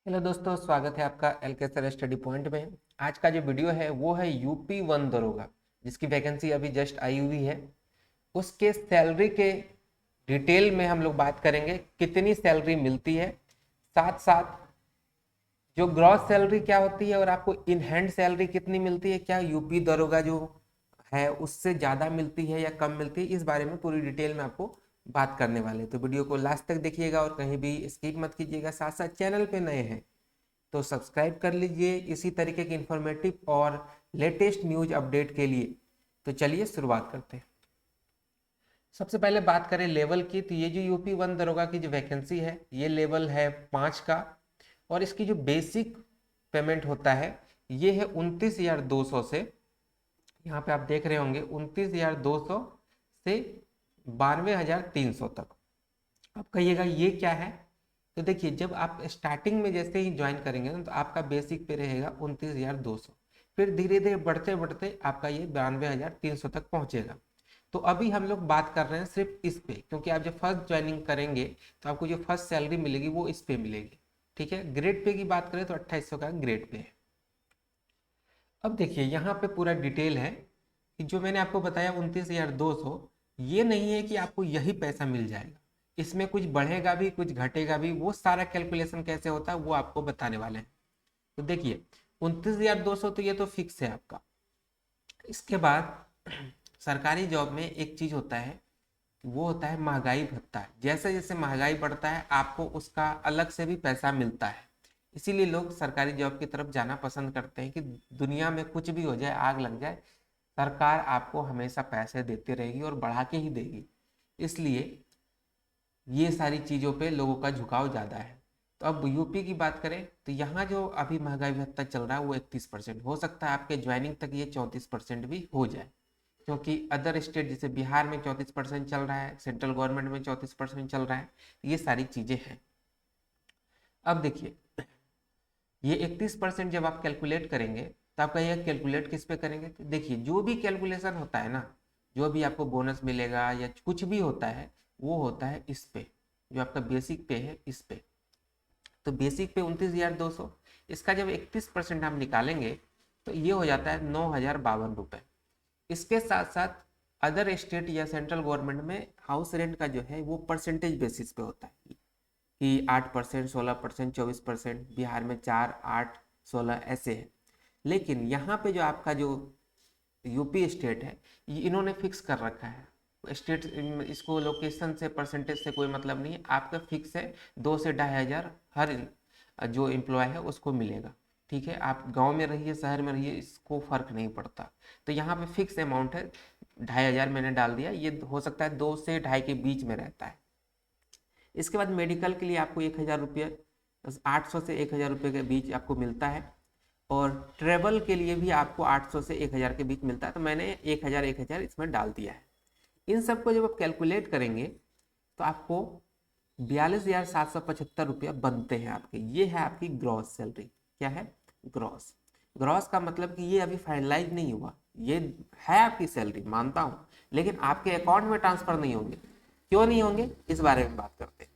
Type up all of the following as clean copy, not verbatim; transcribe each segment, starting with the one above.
Hello दोस्तों, स्वागत है आपका एलकेसर स्टडी पॉइंट में। आज का जो वीडियो है वो है यूपी वन दरोगा, जिसकी वैकेंसी अभी जस्ट आई हुई है। उसके सैलरी के डिटेल में हम लोग बात करेंगे, कितनी सैलरी मिलती है, साथ साथ जो ग्रॉस सैलरी क्या होती है और आपको इन हैंड सैलरी कितनी मिलती है, क्या यूपी दरोगा जो है उससे ज़्यादा मिलती है या कम मिलती है, इस बारे में पूरी डिटेल में आपको बात करने वाले हैं। तो वीडियो को लास्ट तक देखिएगा और कहीं भी स्किप मत कीजिएगा। साथ साथ चैनल पे नए हैं तो सब्सक्राइब कर लीजिए इसी तरीके की इंफॉर्मेटिव और लेटेस्ट न्यूज अपडेट के लिए। तो चलिए शुरुआत करते हैं। सबसे पहले बात करें लेवल की, तो ये जो यूपी वन दरोगा की जो वैकेंसी है ये लेवल है 5 का, और इसकी जो बेसिक पेमेंट होता है ये है 29,200 से, यहाँ पे आप देख रहे होंगे 29,200 से 92,300 तक। आप कहिएगा ये क्या है, तो देखिए जब आप स्टार्टिंग में जैसे ही ज्वाइन करेंगे ना तो आपका बेसिक पे रहेगा 29,200, फिर धीरे धीरे बढ़ते बढ़ते आपका ये 92,300 तक पहुंचेगा। तो अभी हम लोग बात कर रहे हैं सिर्फ इस पे, क्योंकि आप जब फर्स्ट ज्वाइनिंग करेंगे तो आपको जो फर्स्ट सैलरी मिलेगी वो इस पे मिलेगी। ठीक है, ग्रेड पे की बात करें तो 2800 का ग्रेड पे है। अब देखिए यहाँ पे पूरा डिटेल है कि जो मैंने आपको बताया 29,200, ये नहीं है कि आपको यही पैसा मिल जाएगा, इसमें कुछ बढ़ेगा भी कुछ घटेगा भी। वो सारा कैलकुलेशन कैसे होता है वो आपको बताने वाले हैं। तो देखिए 29,200 तो ये तो फिक्स है आपका। इसके बाद सरकारी जॉब में एक चीज होता है, वो होता है महंगाई भत्ता। जैसे जैसे महंगाई बढ़ता है आपको उसका अलग से भी पैसा मिलता है। इसीलिए लोग सरकारी जॉब की तरफ जाना पसंद करते हैं कि दुनिया में कुछ भी हो जाए, आग लग जाए, सरकार आपको हमेशा पैसे देती रहेगी और बढ़ा के ही देगी। इसलिए ये सारी चीज़ों पे लोगों का झुकाव ज़्यादा है। तो अब यूपी की बात करें तो यहाँ जो अभी महंगाई भत्ता चल रहा है वो 31%। हो सकता है आपके ज्वाइनिंग तक ये 34% भी हो जाए, क्योंकि अदर स्टेट जैसे बिहार में 34% चल रहा है, सेंट्रल गवर्नमेंट में 34% चल रहा है। ये सारी चीज़ें हैं। अब देखिए ये 31% जब आप कैलकुलेट करेंगे तो आपका यह कैलकुलेट किस पे करेंगे, तो देखिए जो भी कैलकुलेशन होता है ना, जो भी आपको बोनस मिलेगा या कुछ भी होता है वो होता है इस पे, जो आपका बेसिक पे है इस पे। तो बेसिक पे 29,200, इसका जब 31% हम निकालेंगे तो ये हो जाता है 9,052 रुपये। इसके साथ साथ अदर स्टेट या सेंट्रल गवर्नमेंट में हाउस रेंट का जो है वो परसेंटेज बेसिस पे होता है कि 8%, 16%, 24%, बिहार में 4, 8, 16 ऐसे है। लेकिन यहाँ पे जो आपका जो यूपी स्टेट है ये इन्होंने फिक्स कर रखा है। स्टेट इसको लोकेशन से परसेंटेज से कोई मतलब नहीं है, आपका फिक्स है 2 से 2,500 हर जो एम्प्लॉय है उसको मिलेगा। ठीक है, आप गांव में रहिए शहर में रहिए इसको फर्क नहीं पड़ता। तो यहाँ पे फिक्स अमाउंट है 2,500 मैंने डाल दिया, ये हो सकता है 2 से 2.5 के बीच में रहता है। इसके बाद मेडिकल के लिए आपको 1,000 रुपये, 800 से 1,000 रुपये के बीच आपको मिलता है। और ट्रेवल के लिए भी आपको 800 से 1,000 के बीच मिलता है, तो मैंने 1,000 इसमें डाल दिया है। इन सबको जब आप कैलकुलेट करेंगे तो आपको 42,775 रुपया बनते हैं आपके। ये है आपकी ग्रॉस सैलरी। क्या है? ग्रॉस। ग्रॉस का मतलब कि ये अभी फाइनलाइज नहीं हुआ, ये है आपकी सैलरी मानता हूँ, लेकिन आपके अकाउंट में ट्रांसफर नहीं होंगे। क्यों नहीं होंगे इस बारे में बात करते हैं।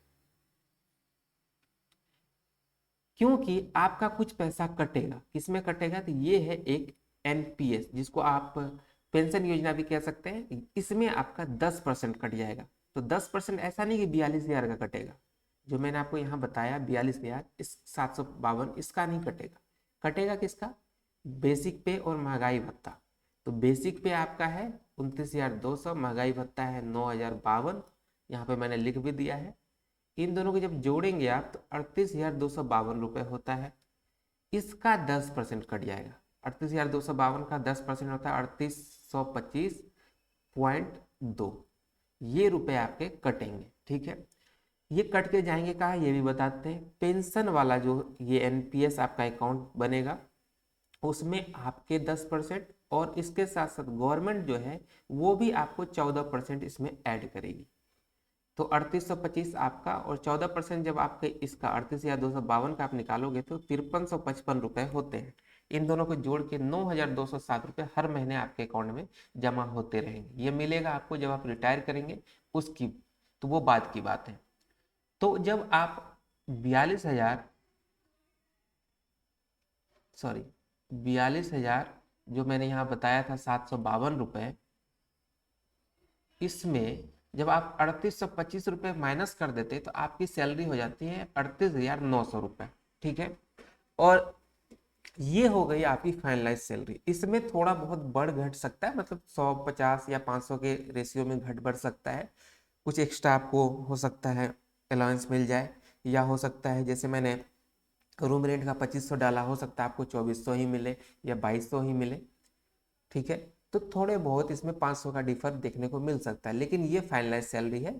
क्योंकि आपका कुछ पैसा कटेगा। किसमें कटेगा? तो ये है एक एनपीएस, जिसको आप पेंशन योजना भी कह सकते हैं। इसमें आपका 10% कट जाएगा। तो 10% ऐसा नहीं कि 42,000 का कटेगा। जो मैंने आपको यहाँ बताया 42,000 इस 752 इसका नहीं कटेगा। कटेगा किसका? बेसिक पे और महंगाई भत्ता। तो बेसिक पे आपका है 29,200, महंगाई भत्ता है 9,052, यहाँ पे मैंने लिख भी दिया है। इन दोनों को जब जोड़ेंगे आप तो 38,252 रुपये होता है। इसका 10% कट जाएगा। 38,252 का 10% होता है 3825.2, ये रुपए आपके कटेंगे। ठीक है, ये कट के जाएंगे कहाँ ये भी बताते हैं। पेंशन वाला जो ये एनपीएस आपका अकाउंट बनेगा उसमें आपके 10%, और इसके साथ साथ गवर्नमेंट जो है वो भी आपको 14% इसमें ऐड करेगी। तो 3825 आपका, और 14% जब आपके इसका 38,252 का आप निकालोगे तो 5355 रुपये होते हैं। इन दोनों को जोड़ के 9,207 रुपये हर महीने आपके अकाउंट में जमा होते रहेंगे। ये मिलेगा आपको जब आप रिटायर करेंगे उसकी, तो वो बात की बात है। तो जब आप 42,000 सॉरी 42,000 जो मैंने यहाँ बताया था 752 रुपये, इसमें जब आप 3825 रुपये माइनस कर देते तो आपकी सैलरी हो जाती है 38,900 रुपये। ठीक है, और ये हो गई आपकी फाइनलाइज सैलरी। इसमें थोड़ा बहुत बढ़ घट सकता है, मतलब 150 या 500 के रेशियो में घट बढ़ सकता है। कुछ एक्स्ट्रा आपको हो सकता है अलाउंस मिल जाए, या हो सकता है जैसे मैंने रूम रेंट का 2500 डाला, हो सकता है आपको 2400 ही मिले या 2200 ही मिले। ठीक है, तो थोड़े बहुत इसमें 500 का डिफर देखने को मिल सकता है, लेकिन ये फाइनलाइज सैलरी है।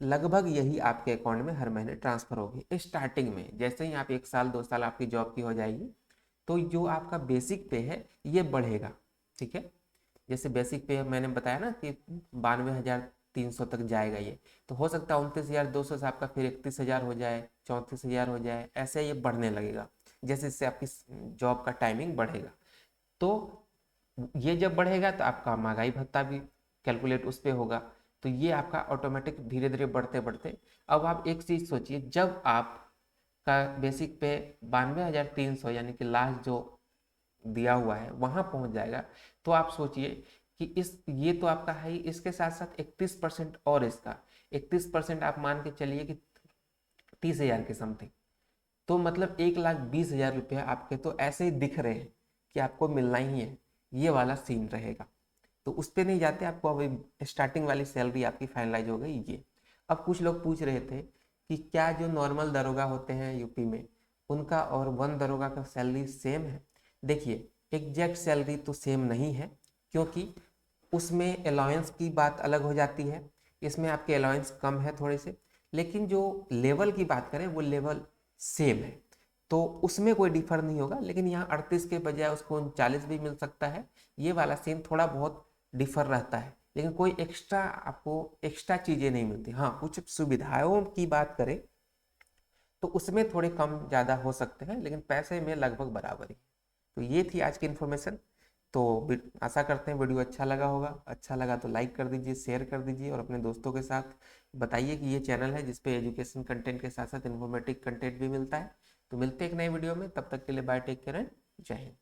लगभग यही आपके अकाउंट में हर महीने ट्रांसफर होगी स्टार्टिंग में। जैसे ही आप 1 साल 2 साल आपकी जॉब की हो जाएगी तो जो आपका बेसिक पे है ये बढ़ेगा। ठीक है, जैसे बेसिक पे मैंने बताया ना कि 92,300 तक जाएगा ये, तो हो सकता है 29,200 से आपका फिर 31,000 हो जाए, 34,000 हो जाए, ऐसे ये बढ़ने लगेगा जैसे जैसे आपकी जॉब का टाइमिंग बढ़ेगा। तो ये जब बढ़ेगा तो आपका महंगाई भत्ता भी कैलकुलेट उस पर होगा, तो ये आपका ऑटोमेटिक धीरे धीरे बढ़ते बढ़ते, अब आप एक चीज़ सोचिए, जब आपका बेसिक पे 92,300 यानी कि लास्ट जो दिया हुआ है वहां पहुंच जाएगा, तो आप सोचिए कि इस ये तो आपका है ही, इसके साथ साथ 31% और इसका 31% आप मान के चलिए कि 30,000 के समथिंग, तो मतलब 1,20,000 रुपये आपके तो ऐसे ही दिख रहे हैं कि आपको मिलना ही है। ये वाला सीन रहेगा, तो उस पर नहीं जाते, आपको अभी स्टार्टिंग वाली सैलरी आपकी फाइनलाइज हो गई ये। अब कुछ लोग पूछ रहे थे कि क्या जो नॉर्मल दरोगा होते हैं यूपी में, उनका और वन दरोगा का सैलरी सेम है? देखिए, एग्जैक्ट सैलरी तो सेम नहीं है, क्योंकि उसमें अलाउंस की बात अलग हो जाती है, इसमें आपके अलाउंस कम है थोड़े से, लेकिन जो लेवल की बात करें वो लेवल सेम है, तो उसमें कोई डिफर नहीं होगा। लेकिन यहाँ 38 के बजाय उसको 39 भी मिल सकता है, ये वाला सीन थोड़ा बहुत डिफर रहता है, लेकिन कोई एक्स्ट्रा आपको एक्स्ट्रा चीज़ें नहीं मिलती। हाँ, कुछ सुविधाओं की बात करें तो उसमें थोड़े कम ज़्यादा हो सकते हैं, लेकिन पैसे में लगभग बराबर ही। तो ये थी आज की इन्फॉर्मेशन। तो आशा करते हैं वीडियो अच्छा लगा होगा। अच्छा लगा तो लाइक कर दीजिए, शेयर कर दीजिए, और अपने दोस्तों के साथ बताइए कि ये चैनल है जिसपे एजुकेशन कंटेंट के साथ साथ इन्फॉर्मेटिव कंटेंट भी मिलता है। तो मिलते हैं एक नए वीडियो में, तब तक के लिए बाय, टेक केयर एंड जय हिंद।